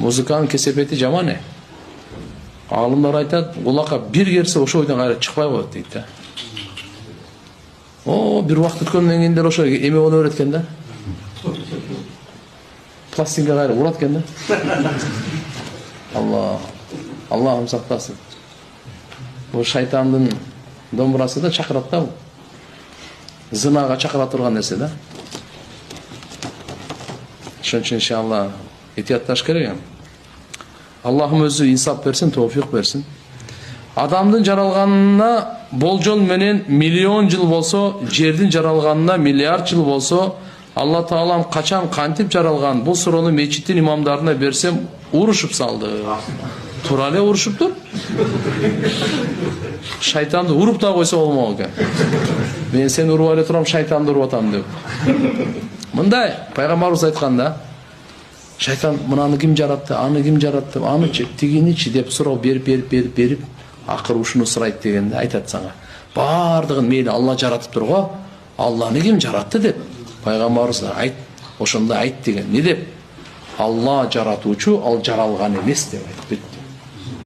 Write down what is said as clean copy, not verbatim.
Музыканын кесепети жаман. Алымдар айтат, улакка бир керсе ошо ойдон кайра чыкпай коет дейт да. Бир убакыт өткөндөн кийин деле ошо эме боло берет экен да. Пластинка кайра урат экен да. Аллахым сактасын. Бул шайтандын домбурасы да чакырат да бул. Зынага чакыра турган нерсе да. Ошон үчүн иншалла этиятташ керек. Аллахым өзү инсап берсин, тоофик берсин. Адамдын жаралганына болжол менен миллион жыл болсо, жердин жаралганына миллиард жыл болсо, Алла Таалам качан кантип жаралган? Бул суроону мечиттин имамдарына берсем, урушуп салды. Туура эле урушуптур. Шайтанды уруп да койсо болмок экен. Мен сени уруп эле турам, шайтанды уруп атам деп. Мындай пайгамбарыбыз айтканда, шайтан мынаны ким жаратты, аны ким жаратты, анычы, тигиничи деп суроо берип, акыры ушуну сурайт дегенде айтат сага. Бардыгын мейли Алла жаратыптыр го, Алланы ким жаратты деп. Пайгамбарыбыз айт, ошондо айт деген. Не деп? Алла жаратуучу, ал жаралган эмес деп айтып.